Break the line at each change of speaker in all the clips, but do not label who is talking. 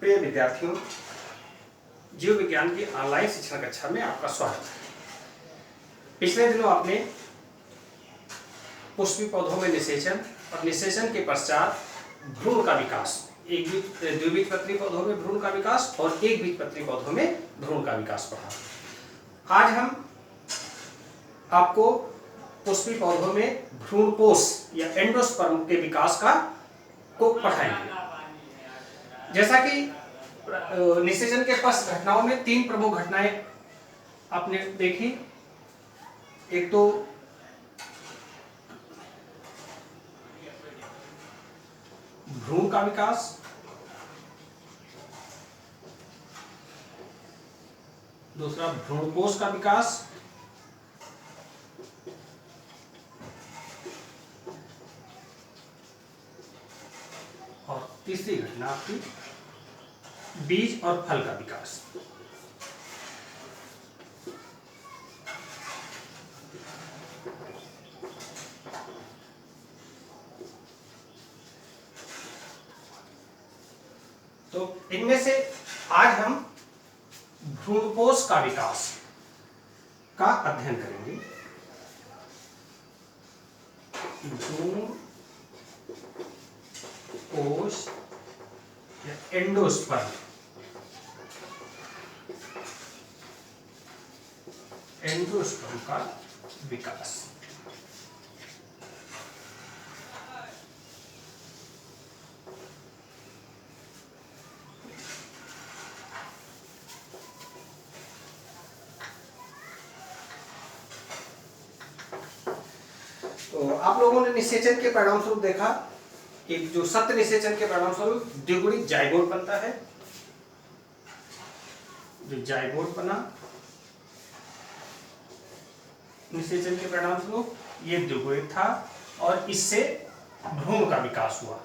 प्रिय विद्यार्थियों, जीव विज्ञान की ऑनलाइन शिक्षण कक्षा में आपका स्वागत है। पिछले दिनों आपने पुष्पी पौधों में निषेचन और निषेचन के पश्चात भ्रूण का विकास, द्विबीजपत्री पौधों में भ्रूण का विकास और एक बीजपत्री पौधों में भ्रूण का विकास पढ़ा। आज हम आपको पुष्पी पौधों में भ्रूणकोश या एंडोस्पर्म के विकास को पढ़ाएंगे। जैसा कि निषेचन के पश्चात घटनाओं में तीन प्रमुख घटनाएं आपने देखी। एक तो भ्रूण का विकास, दूसरा भ्रूणकोश का विकास और तीसरी घटना आपकी बीज और फल का विकास। तो इनमें से आज हम भ्रूणकोश का विकास का अध्ययन करेंगे। भ्रूणकोश या एंडोस्पर्म, एंडोस्पर्म का विकास। तो आप लोगों ने निषेचन के परिणाम स्वरूप देखा कि जो सत्य निषेचन के परिणाम स्वरूप द्विगुणित जाइगोट बनता है। जो जाइगोट बना निषेचन के परिणाम स्वरूप ये द्विगुणित था और इससे भ्रूण का विकास हुआ।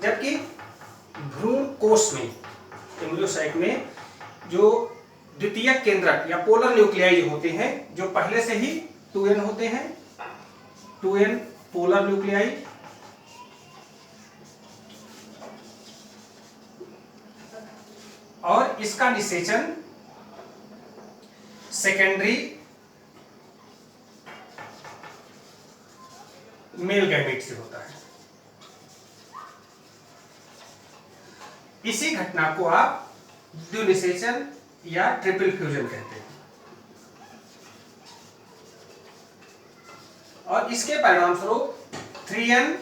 जबकि भ्रूणकोश में, एम्ब्रियोसाइट में, जो द्वितीयक केंद्रक या पोलर न्यूक्लियाई जो होते हैं, जो पहले से ही 2n होते हैं, 2n पोलर न्यूक्लियाई, और इसका निषेचन सेकेंडरी मेल गैमेट से होता है। इसी घटना को आप द्विनिषेचन या ट्रिपल फ्यूजन कहते हैं। और इसके परिणाम स्वरूप 3n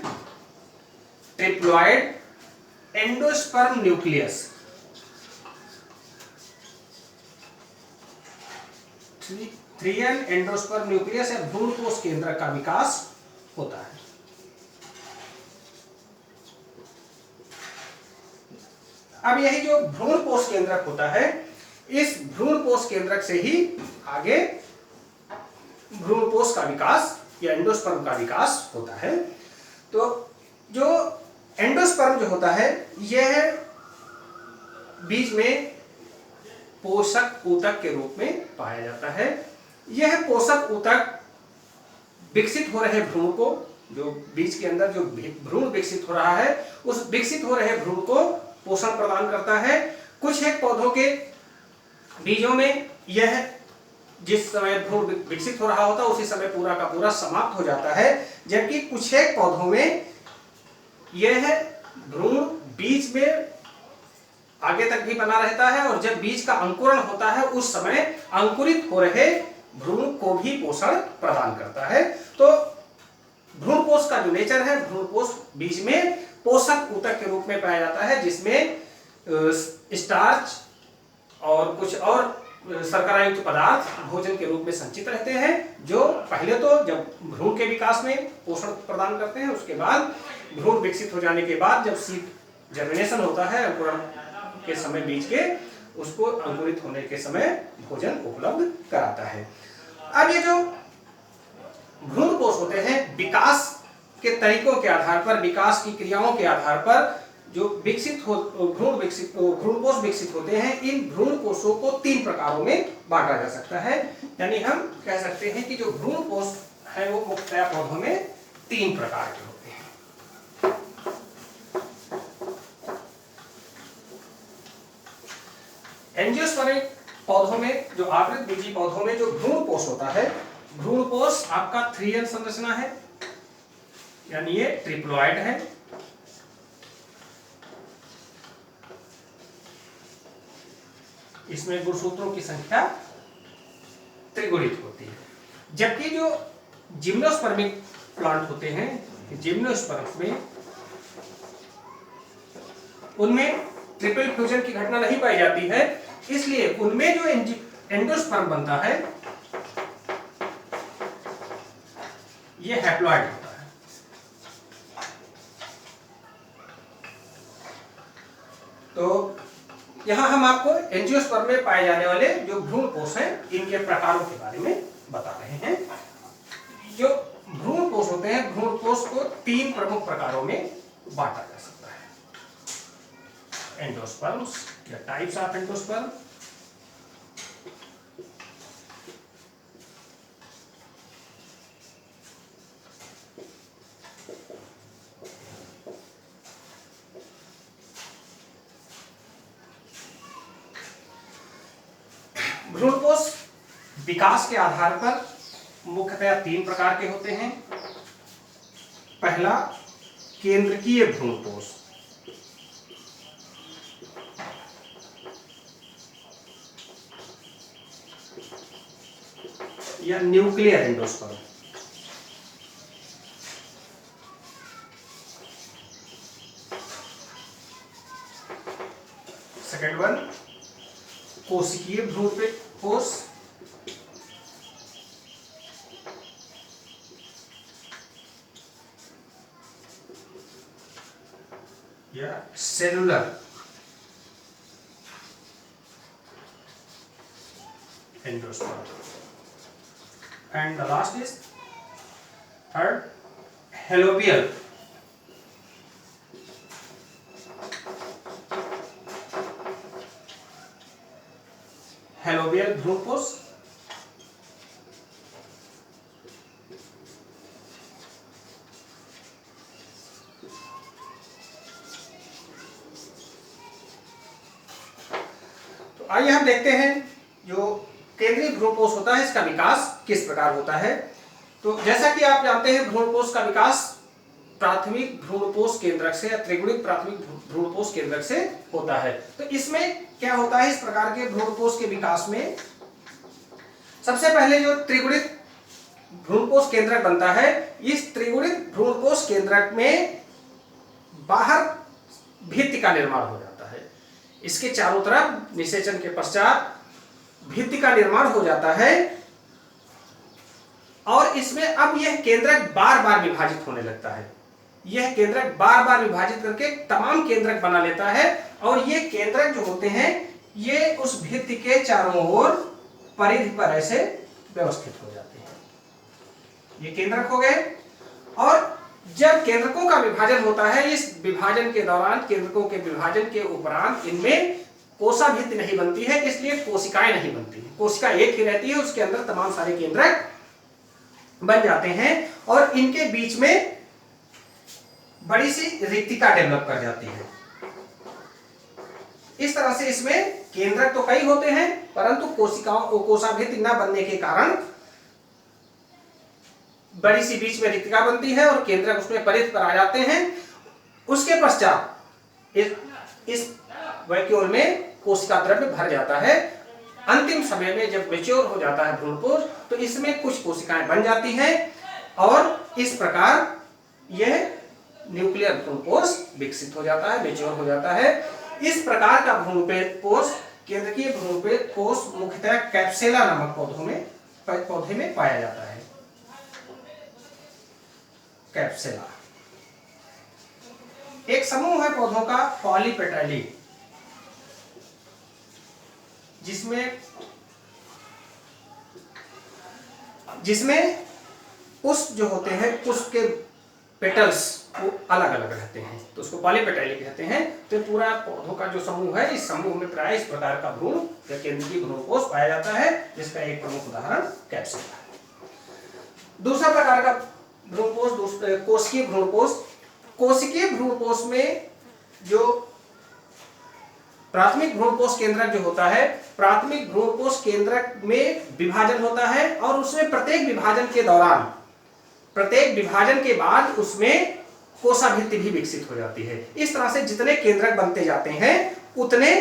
triploid endosperm nucleus, 3n endosperm nucleus या भ्रूणकोश केंद्रक का विकास होता है। अब यही जो भ्रूणकोश केंद्रक होता है, इस भ्रूणकोश केंद्रक से ही आगे भ्रूणकोश का विकास या एंडोस्पर्म का विकास होता है। तो जो एंडोस्पर्म जो होता है, यह बीज में पोषक ऊतक के रूप में पाया जाता है। यह पोषक ऊतक विकसित हो रहे भ्रूण को, जो बीज के अंदर जो भ्रूण विकसित हो रहा है, उस विकसित हो रहे भ्रूण को पोषण प्रदान करता है। कुछ एक पौधों के बीजों में यह जिस समय भ्रूण विकसित हो रहा होता है उसी समय पूरा का पूरा समाप्त हो जाता है। जबकि कुछ एक पौधों में यह भ्रूण बीज में आगे तक भी बना रहता है और जब बीज का अंकुरण होता है उस समय अंकुरित हो रहे भ्रूण को भी पोषण प्रदान करता है। तो भ्रूणकोश का जो नेचर है, भ्रूणकोश बीज में पोषक ऊतक के रूप में पाया जाता है, जिसमें स्टार्च और कुछ और शर्करायुक्त पदार्थ भोजन के रूप में संचित रहते हैं, जो पहले तो जब भ्रूण के विकास में पोषण प्रदान करते हैं, उसके बाद भ्रूण विकसित हो जाने के बाद जब सीड जर्मिनेशन होता है, अंकुरण के समय बीज के, उसको अंकुरित होने के समय भोजन उपलब्ध कराता है। अब ये जो भ्रूणकोश होते हैं, विकास के तरीकों के आधार पर, विकास की क्रियाओं के आधार पर जो भ्रूणकोश विकसित होते हैं, इन भ्रूणकोशों को तीन प्रकारों में बांटा जा सकता है। यानी हम कह सकते हैं कि जो भ्रूणकोश है वो मुख्यतया पौधों में 3 प्रकार के होते हैं। एंजियोस्पर्मिक पौधों में, जो आवृत बीजी पौधों में जो भ्रूणपोष होता है, भ्रूणपोष आपका 3N संरचना है, यानी ये ट्रिप्लोइड है। इसमें गुणसूत्रों की संख्या त्रिगुणित होती है। जबकि जो जिम्नोस्पर्मिक प्लांट होते हैं, जिम्नोस्पर्म में उनमें ट्रिपल फ्यूजन की घटना नहीं पाई जाती है, इसलिए उनमें जो एंडोस्पर्म बनता है ये हैप्लॉइड होता है। तो यहां हम आपको एंजियोस्पर्म में पाए जाने वाले जो भ्रूणपोष हैं, इनके प्रकारों के बारे में बता रहे हैं। जो भ्रूणपोष होते हैं, भ्रूणपोष को 3 प्रमुख प्रकारों में बांटा जा सकता है। एंडोस्पर्म्स या टाइप्स ऑफ एंडोस्पर्म, भ्रूणपोष विकास के आधार पर मुख्यतया 3 प्रकार के होते हैं। पहला केंद्रकीय भ्रूणपोष, या न्यूक्लियर एंडोस्पर्म। सेकेंड वन कोशिकीय भ्रूणपोष, या cellular endosperm. And the last is third helobial भ्रूणपोष। तो आइए हम देखते हैं जो केंद्रीय भ्रूणपोष होता है, इसका विकास किस प्रकार होता है। तो जैसा कि आप जानते हैं, भ्रूणपोष का विकास प्राथमिक भ्रूणपोष केंद्रक से या त्रिगुणित प्राथमिक भ्रूणपोष केंद्रक से होता है। तो इसमें क्या होता है, इस प्रकार के भ्रूणपोष के विकास में सबसे पहले जो त्रिगुणित भ्रूणपोष केंद्रक बनता है, इस त्रिगुणित भ्रूणपोष केंद्रक में बाहर भित्ति का निर्माण हो जाता है। इसके चारों तरफ निषेचन के पश्चात भित्ति का निर्माण हो जाता है और इसमें अब यह केंद्रक बार बार विभाजित होने लगता है। यह केंद्रक बार बार विभाजित करके तमाम केंद्रक बना लेता है और ये केंद्रक जो होते हैं ये उस भित्ति के चारों ओर परिधि पर ऐसे व्यवस्थित हो जाते हैं। ये केंद्रक हो गए। और जब केंद्रकों का विभाजन होता है, इस विभाजन के दौरान, केंद्रकों के विभाजन के उपरांत इनमें कोशा भित्ति नहीं बनती है, इसलिए कोशिकाएं नहीं बनती है। कोशिका एक ही रहती है, उसके अंदर तमाम सारे केंद्रक बन जाते हैं और इनके बीच में बड़ी सी रिक्तिका डेवलप कर जाती है। इस तरह से इसमें केंद्रक तो कई होते हैं, परंतु कोशा भित्ति न बनने के कारण बड़ी सी बीच में रिक्तिका बनती है और केंद्रक उसमें परिधि पर आ जाते हैं। उसके पश्चात इस वैक्यूल में कोशिका द्रव्य भर जाता है। अंतिम समय में जब मैच्योर हो जाता है भ्रूणपोष, तो इसमें कुछ कोशिकाएं बन जाती हैं और इस प्रकार यह न्यूक्लियर भ्रूणपोष विकसित हो जाता है, मैच्योर हो जाता है। इस प्रकार का भ्रूणपोष, केंद्रकीय भ्रूणपोष, मुख्यतः कैप्सेला नामक पौधे में पाया जाता है। कैप्सेला एक समूह है पौधों का पॉलीपेटैली, जिसमें पुष्प जो होते हैं, पुष्प के पेटल्स वो अलग अलग रहते हैं, तो उसको पॉलीपेटैली कहते हैं। तो पूरा पौधों का जो समूह है, इस समूह में प्राय इस प्रकार का भ्रूण या केंद्रीय भ्रूणपोष पाया जाता है, जिसका एक प्रमुख उदाहरण कैप्सेला है। दूसरा प्रकार का भ्रूणपोष कोशिकीय भ्रूणपोष। कोशिकीय भ्रूणपोष में जो प्राथमिक भ्रूणपोष केंद्रक जो होता है, प्राथमिक भ्रूणपोष केंद्रक में विभाजन होता है और उसमें प्रत्येक विभाजन के दौरान, प्रत्येक विभाजन के बाद उसमें कोशाभित्ति भी विकसित हो जाती है। इस तरह से जितने केंद्रक बनते जाते हैं उतने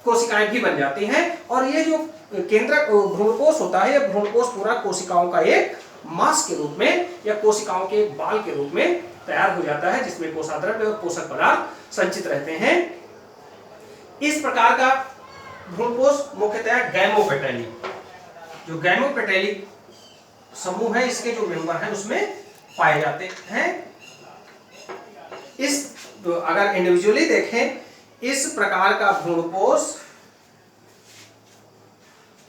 कोशिकाएं भी बन जाती हैं। और ये जो केंद्रक भ्रूणपोष होता है, यह भ्रूणपोष पूरा कोशिकाओं का एक मास के रूप में या कोशिकाओं के एक बाल के रूप में तैयार हो जाता है, जिसमें कोशाद्रव्य और पोषक पदार्थ संचित रहते हैं। इस प्रकार का भ्रूणपोष मुख्यतः गैमोपेटैली, जो गैमोपेटैली समूह है, इसके जो मेंबर हैं उसमें पाए जाते हैं। इस अगर इंडिविजुअली देखें, इस प्रकार का भ्रूणपोष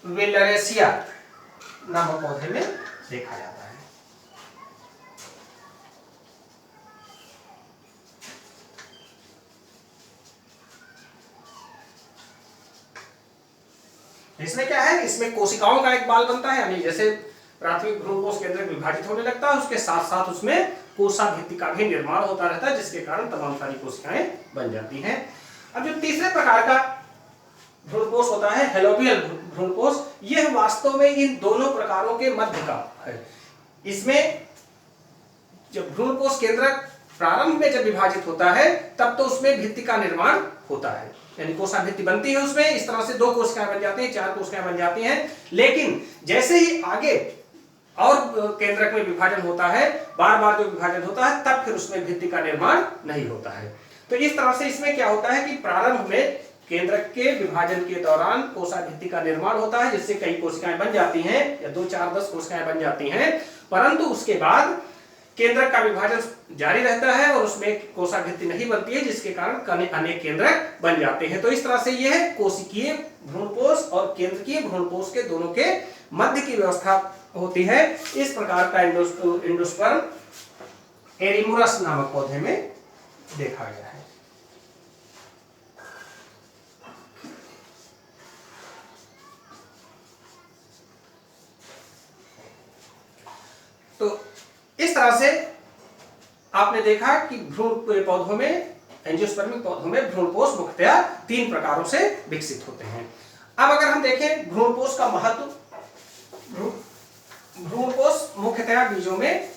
विलरेसिया नामक पौधे में देखा जाता है। इसमें क्या है, इसमें कोशिकाओं का एक बाल बनता है, यानी जैसे प्राथमिक भ्रूणपोष केंद्रक विभाजित होने लगता है, उसके साथ साथ उसमें कोशाभित्ति का भी निर्माण होता रहता है, जिसके कारण तमाम सारी कोशिकाएं बन जाती हैं। अब जो तीसरे प्रकार का भ्रूणपोष होता है हेलोबियल भ्रूणपोष, यह वास्तव में इन दोनों प्रकारों के मध्य का है। इसमें जब भ्रूणपोष केंद्रक प्रारंभ में जब विभाजित होता है तब तो उसमें भित्ति का निर्माण होता है, यानी कोशाभित्ति बनती है उसमें। इस तरह से 2 कोशिकाएं बन जाती हैं, 4 कोशिकाएं बन जाती हैं। लेकिन जैसे ही आगे और केंद्रक में विभाजन होता है, बार बार जो विभाजन होता है, तब फिर उसमें भित्ति का निर्माण नहीं होता है। तो इस तरह से इसमें क्या होता है कि प्रारंभ में केंद्रक के विभाजन के दौरान कोशाभित्ति का निर्माण होता है, जिससे कई कोशिकाएं बन जाती हैं, या 2, 4, 10 कोशिकाएं बन जाती हैं। परंतु उसके बाद केंद्रक का विभाजन जारी रहता है और उसमें कोशाभित्ति नहीं बनती है, जिसके कारण अनेक केंद्रक बन जाते हैं। तो इस तरह से यह कोशिकीय भ्रूणपोष और केंद्रकीय भ्रूणपोष के दोनों के मध्य की व्यवस्था होती है। इस प्रकार का एंडोस्पर्म एरिमुरस नामक पौधे में देखा गया है। तो इस तरह से आपने देखा कि भ्रूण पौधों में, एंजियोस्पर्मिक पौधों में भ्रूणपोष मुख्यतः 3 प्रकारों से विकसित होते हैं। अब अगर हम देखें भ्रूणपोष का महत्व, भ्रूणपोष मुख्यतः बीजों में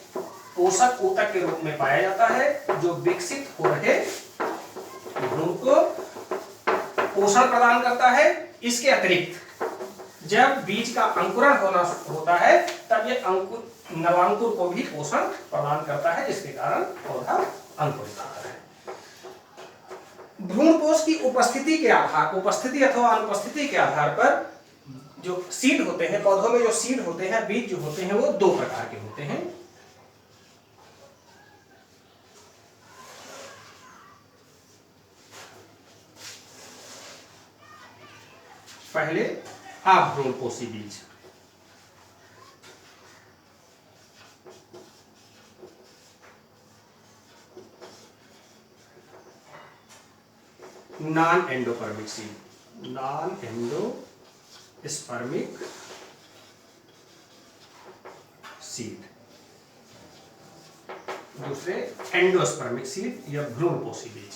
पोषक ऊतक के रूप में पाया जाता है, जो विकसित हो रहे भ्रूण को पोषण प्रदान करता है। इसके अतिरिक्त जब बीज का अंकुरण होता है तब ये नवांकुर को भी पोषण प्रदान करता है, जिसके कारण पौधा अंकुरित होता है। भ्रूणपोष की उपस्थिति के आधार, उपस्थिति अथवा अनुपस्थिति के आधार पर जो सीड होते हैं, पौधों में जो सीड होते हैं, बीज जो होते हैं, वो 2 प्रकार के होते हैं। पहले अभ्रूणपोषी बीज, non endospermic seed, non endospermic seed. दूसरे एंडोस्पर्मिक सीड या भ्रूणपोषी बीज।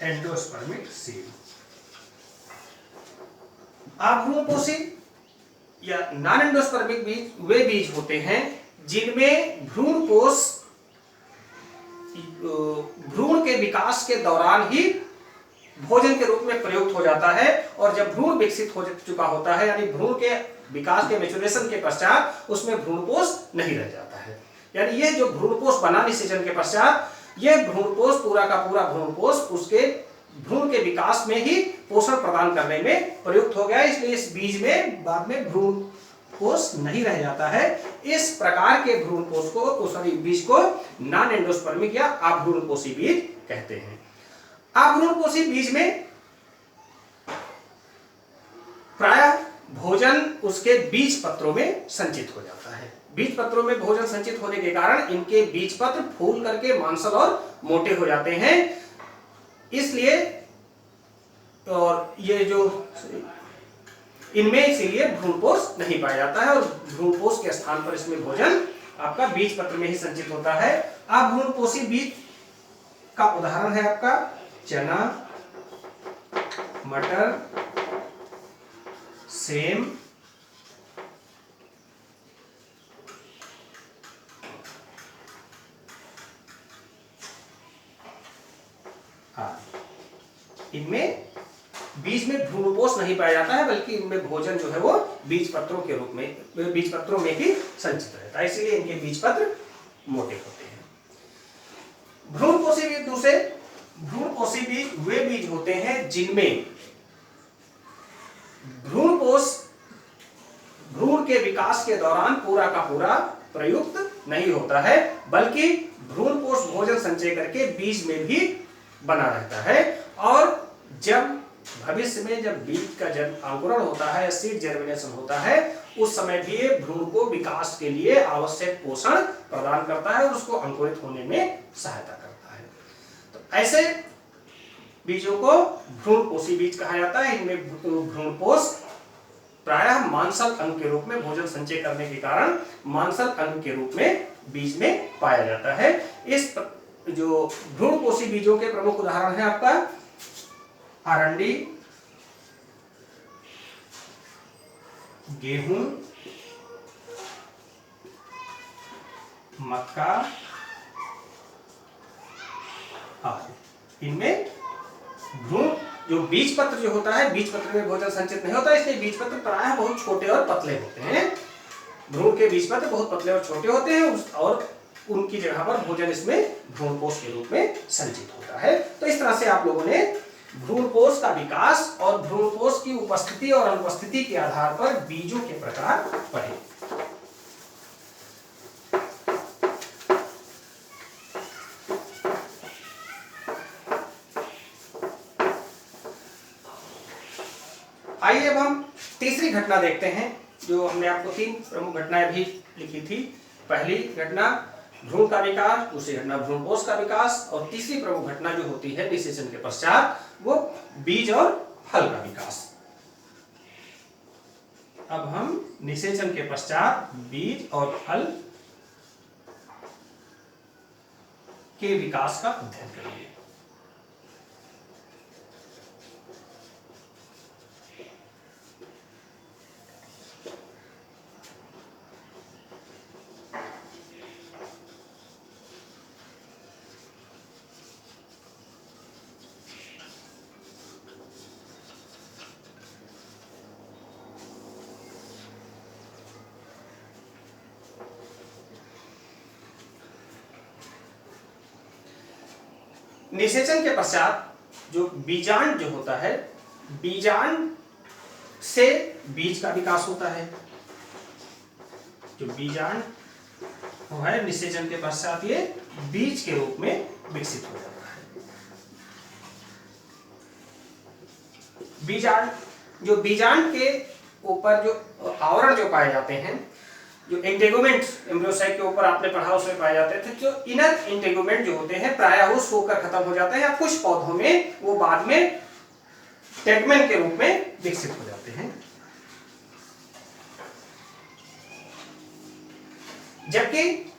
Endospermic seed. अभ्रूणपोषी या नॉन एंडोस्पर्मिक बीज वे बीज होते हैं जिनमें भ्रूणपोष भ्रूण के विकास के दौरान ही भोजन के रूप में प्रयुक्त हो जाता है, और जब भ्रूण विकसित हो चुका होता है, यानी भ्रूण के विकास के मैच्योरेशन के पश्चात उसमें भ्रूणपोष नहीं रह जाता है। यानी यह जो भ्रूणपोष बना निषेचन के पश्चात, यह भ्रूणपोष पूरा का पूरा भ्रूणपोष उसके भ्रूण के विकास में ही पोषण प्रदान करने में प्रयुक्त हो गया, इसलिए इस बीज में बाद में भ्रूणपोष नहीं रह जाता है। इस प्रकार के भ्रूणपोष को, सॉरी, बीज को नॉन एंडोस्पर्मिक या अभ्रूणपोषी बीज कहते हैं। अभ्रूणपोषी बीज में प्रायः भोजन उसके बीज पत्रों में संचित हो जाता है। बीज पत्रों में भोजन संचित होने के कारण इनके बीज पत्र फूल करके मांसल और मोटे हो जाते हैं। इसलिए और ये जो इनमें इसीलिए भ्रूणपोष नहीं पाया जाता है और भ्रूणपोष के स्थान पर इसमें भोजन आपका बीज पत्र में ही संचित होता है। अब भ्रूणपोषी बीज का उदाहरण है आपका चना, मटर, सेम, इनमें बीज में भ्रूणपोष नहीं पाया जाता है, बल्कि इनमें भोजन जो है वो बीज पत्रों के रूप में, बीज पत्रों में ही संचित रहता है, इसलिए इनके बीज पत्र मोटे होते हैं। भ्रूणपोषी बीज दूसरे, भ्रूणपोषी बीज वे बीज होते हैं जिनमें भ्रूण के विकास के दौरान पूरा का पूरा प्रयुक्त नहीं होता है, बल्कि भ्रूणपोष भोजन संचय करके बीज में भी बना रहता है। और जब भविष्य में जब बीज का जब अंकुरण होता है, सीड जर्मिनेशन होता है, उस समय भी ये भ्रूण को विकास के लिए आवश्यक पोषण प्रदान करता है और उसको अंकुरित होने में सहायता करता है। तो ऐसे बीजों को भ्रूणपोषी बीज कहा जाता है। इनमें भ्रूणपोष प्रायः मांसल अंग के रूप में भोजन संचय करने के कारण मांसल अंग के रूप में बीज में पाया जाता है। इस जो भ्रूणपोषी बीजों के प्रमुख उदाहरण है आपका अरंडी, गेहूं, मक्का आदि। इनमें भ्रूण जो बीज पत्र जो होता है, बीज पत्र में भोजन संचित नहीं होता, इसलिए बीज पत्र प्रायः बहुत छोटे और पतले होते हैं। भ्रूण के बीज पत्र बहुत पतले और छोटे होते हैं और उनकी जगह पर भोजन इसमें भ्रूणपोष के रूप में संचित होता है। तो इस तरह से आप लोगों ने भ्रूणपोष का विकास और भ्रूणपोष की उपस्थिति और अनुपस्थिति के आधार पर बीजों के प्रकार पढ़े। आइए अब हम तीसरी घटना देखते हैं, जो हमने आपको 3 प्रमुख घटनाएं भी लिखी थी। पहली घटना भ्रूण का विकास, दूसरी घटना भ्रूणपोष का विकास और तीसरी प्रमुख घटना जो होती है निषेचन के पश्चात वो बीज और फल का विकास। अब हम निषेचन के पश्चात बीज और फल के विकास का अध्ययन करेंगे। निषेचन के पश्चात जो बीजांड जो होता है, बीजांड से बीज का विकास होता है। जो बीजांड वो है निषेचन के पश्चात ये बीज के रूप में विकसित हो जाता है। बीजांड, जो बीजांड के ऊपर जो आवरण जो पाए जाते हैं, जो इंटेगुमेंट एम्ब्रियोसाइट के ऊपर आपने पढ़ा उसमें पाए जाते थे, जो इनर इंटेगुमेंट जो होते हैं प्रायः वो सूखकर खत्म हो जाते हैं या कुछ पौधों में वो बाद में टेगमेन के रूप में विकसित हो जाते हैं। जबकि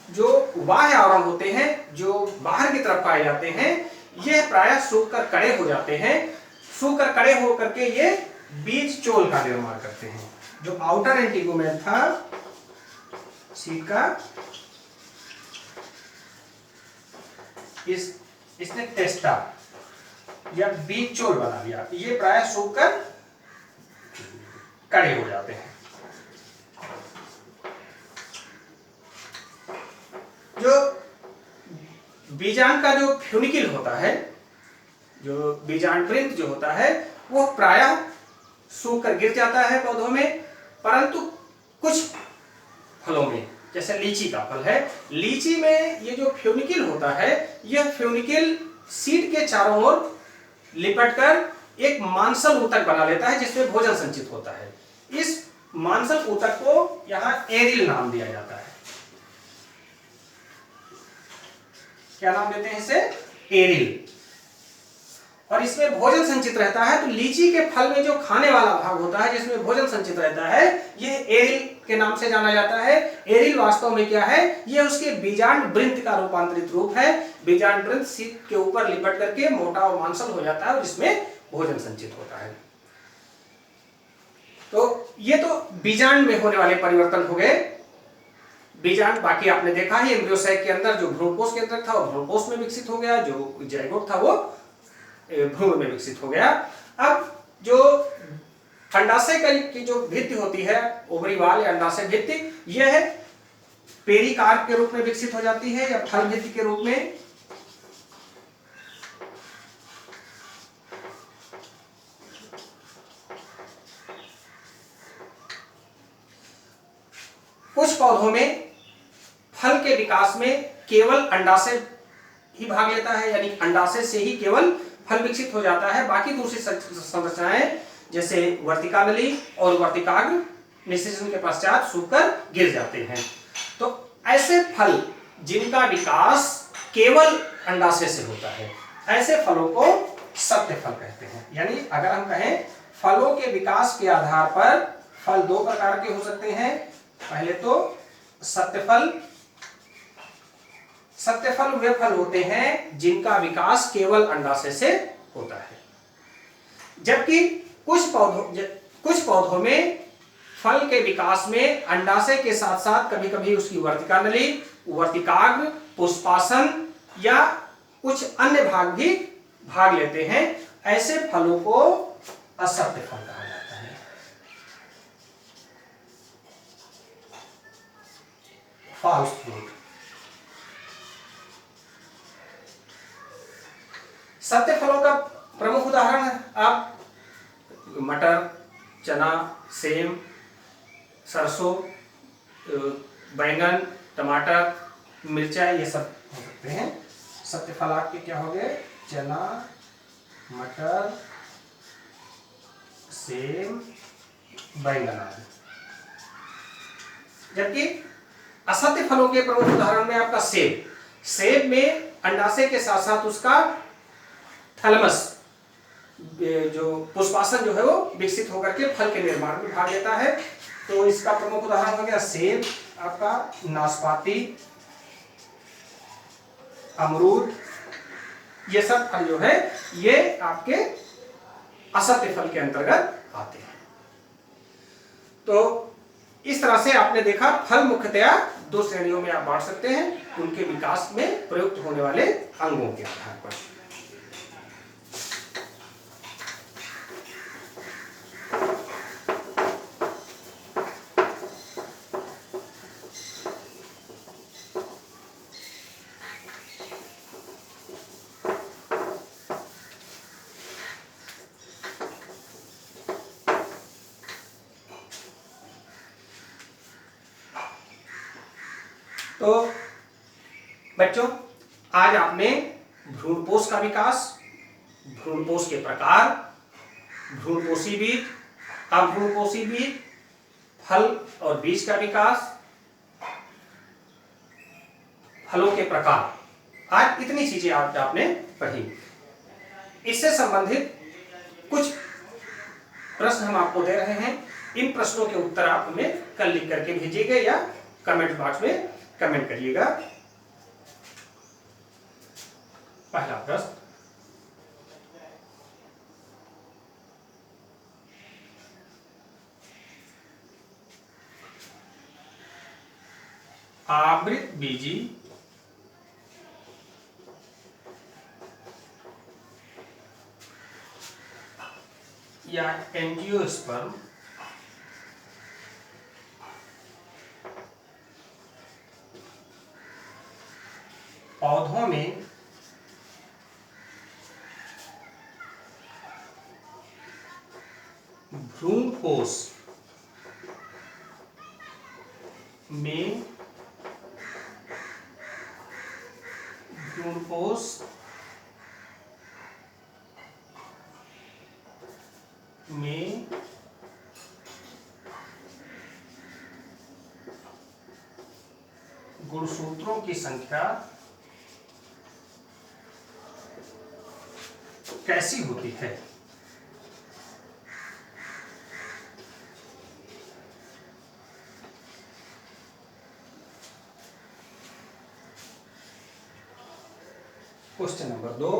जो बाह्य आवरण होते हैं, जो बाहर की तरफ पाए जाते हैं, ये प्रायः सूखकर कड़े हो जाते हैं। सूखकर कड़े होकर के ये बीज चोल का निर्माण करते हैं। जो आउटर इंटेगुमेंट था सीड का, इसने टेस्टा या बीज चोल बना दिया, ये प्रायः सूखकर कड़े हो जाते हैं। जो बीजांड का जो फ्यूनिकिल होता है, जो बीजांड प्रिंट जो होता है, वो प्रायः सूखकर गिर जाता है पौधों में, परंतु कुछ फलों में, जैसे लीची का फल है, लीची में ये जो फ्यूनिकिल होता है, यह फ्यूनिकिल सीड के चारों ओर लिपटकर एक मांसल ऊतक बना लेता है जिसमें भोजन संचित होता है। इस मांसल ऊतक को यहां एरिल नाम दिया जाता है। क्या नाम देते हैं इसे? एरिल। और इसमें भोजन संचित रहता है। तो लीची के फल में जो खाने वाला भाग होता है जिसमें भोजन संचित रहता है, यह एरिल के नाम से जाना जाता है। एरिल वास्तव में क्या है? यह उसके बीजांड वृंत का रूपांतरित रूप है। बीजांड वृंत शीत के ऊपर लिपट करके मोटा और मांसल हो जाता है और जिसमें भोजन संचित होता है। तो ये तो बीजांड में होने वाले परिवर्तन हो गए। बीजांड बाकी आपने देखा है, एम्ब्रियोसाइक के अंदर जो भ्रूणपोष के अंदर था वो भ्रूणपोष में विकसित हो गया, जो जाइगोट था वो भ्रूण में विकसित हो गया। अब जो अंडाशय की जो भित्ति होती है, ओवरी वाल या अंडाशय भित्ति, यह पेरिकार्प के रूप में विकसित हो जाती है या फल भित्ति के रूप में। कुछ पौधों में फल के विकास में केवल अंडाशय ही भाग लेता है, यानी अंडाशय से ही केवल फल विकसित हो जाता है। बाकी दूसरी संरचनाएं जैसे वर्तिका नली और वर्तिकाग्र निषेचन के पश्चात सूखकर गिर जाते हैं। तो ऐसे फल जिनका विकास केवल अंडाशय से होता है, ऐसे फलों को सत्य फल कहते हैं। यानी अगर हम कहें फलों के विकास के आधार पर फल दो प्रकार के हो सकते हैं। पहले तो सत्य फल। सत्य फल वे फल होते हैं जिनका विकास केवल अंडाशय से होता है। जबकि कुछ पौधों में फल के विकास में अंडाशय के साथ साथ कभी कभी उसकी वर्तिका नली, वर्तिकाग्र, पुष्पासन या कुछ अन्य भाग भी भाग लेते हैं। ऐसे फलों को असत्य फल कहा जाता है। False fruit. सत्य फलों का प्रमुख उदाहरण है आप मटर, चना, सेम, सरसों, बैंगन, टमाटर, मिर्चा, ये सब हो सकते हैं। सत्य फल आपके क्या हो गए? चना, मटर, सेम, बैंगन आदि। जबकि असत्य फलों के प्रमुख उदाहरण में आपका सेब। सेब में अंडाशय के साथ साथ उसका थैलमस, जो पुष्पासन जो है वो विकसित होकर के फल के निर्माण में भाग लेता है। तो इसका प्रमुख उदाहरण हो गया सेब, आपका नाशपाती, अमरूद, ये सब फल जो है ये आपके असत्य फल के अंतर्गत आते हैं। तो इस तरह से आपने देखा फल मुख्यतया दो श्रेणियों में आप बांट सकते हैं, उनके विकास में प्रयुक्त होने वाले अंगों के आधार पर। तो बच्चों, आज आपने भ्रूणपोष का विकास, भ्रूणपोष के प्रकार, भ्रूणपोषी बीज, अभ्रूणपोषी बीज, फल और बीज का विकास, फलों के प्रकार, आज इतनी चीजें आज आपने पढ़ी। इससे संबंधित कुछ प्रश्न हम आपको दे रहे हैं। इन प्रश्नों के उत्तर आप हमें कल लिख करके भेजिएगा या कमेंट बॉक्स में कमेंट करिएगा। पहला प्रश्न, आवृत बीजी या एंजियोस्पर्म पौधों में भ्रूणपोष में गुणसूत्रों की संख्या कैसी होती है? क्वेश्चन नंबर 2,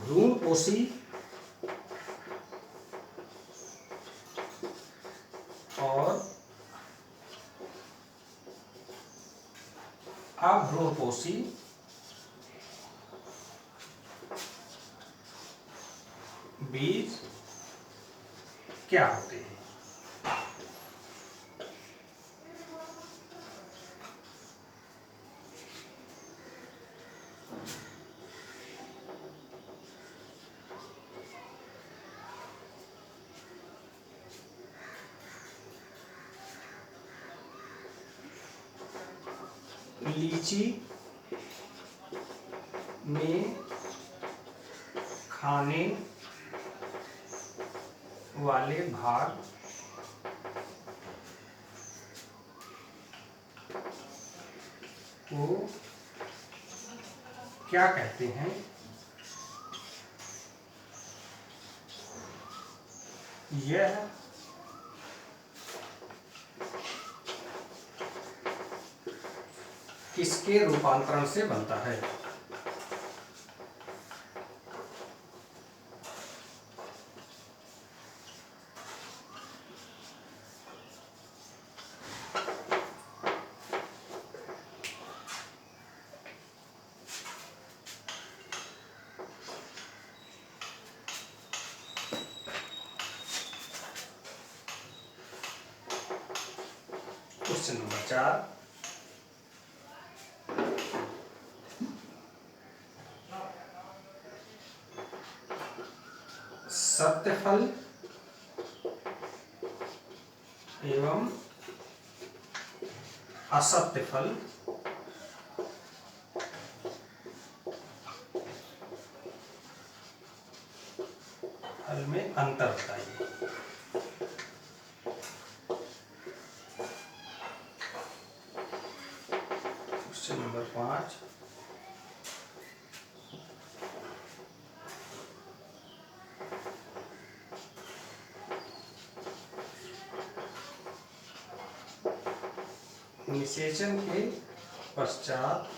भ्रूणपोषी और अभ्रूणपोषी बीज क्या होते हैं? लीची में खाने वाले भाग को क्या कहते हैं? यह किसके रूपांतरण से बनता है? क्वेश्चन नंबर 4, सत्य फल एवं असत्य फल फल में अंतर बताइए। क्वेश्चन नंबर 5, निषेचन के पश्चात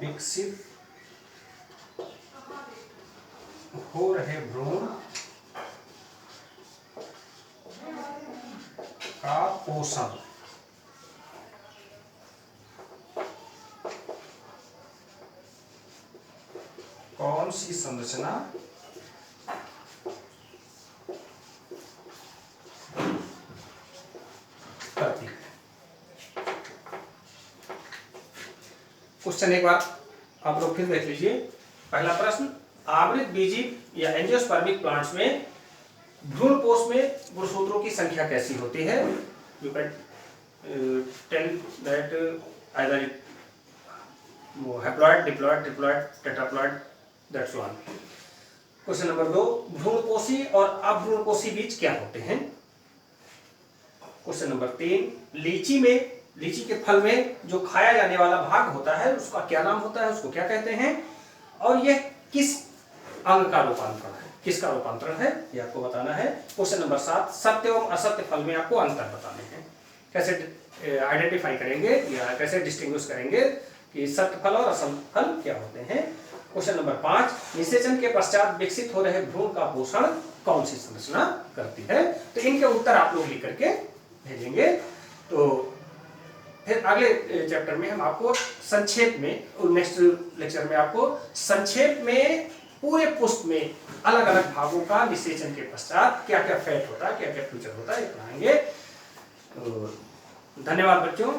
विकसित हो रहे भ्रूण का पोषण कौन सी संरचना करती है? क्वेश्चन एक बार आप लोग फिर देख लीजिए। पहला प्रश्न, आवृत बीजी या एंजियोस्पर्मिक प्लांट्स में भ्रूणपोष में गुणसूत्रों की संख्या कैसी होती है? You can tell that either haploid, diploid, triploid, tetraploid, that's one. Question number 2, भ्रूणपोषी और अभ्रूणपोषी बीज क्या होते हैं? क्वेश्चन नंबर 3, लीची के फल में जो खाया जाने वाला भाग होता है उसका क्या नाम होता है, उसको क्या कहते हैं, और यह किस अंग का रूपांतरण है, किसका रूपांतरण है, ये आपको बताना है। क्वेश्चन नंबर 7, सत्य एवं असत्य फल में आपको अंतर बताने हैं। कैसे आइडेंटिफाई करेंगे या कैसे डिस्टिंग्विश करेंगे कि सत्य फल और असत्य फल क्या होते हैं। क्वेश्चन नंबर 5, निषेचन के पश्चात विकसित हो रहे भ्रूण का पोषण कौन सी संरचना करती है? तो इनके उत्तर आप लोग लिख करके भेजेंगे। तो फिर अगले चैप्टर में हम आपको संक्षेप में, नेक्स्ट लेक्चर में आपको संक्षेप में पूरे पुष्प में अलग अलग भागों का विश्लेषण के पश्चात क्या क्या फैट होता है, क्या क्या फ्यूचर होता है, ये पढ़ाएंगे। धन्यवाद बच्चों,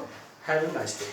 हैव अ नाइस डे।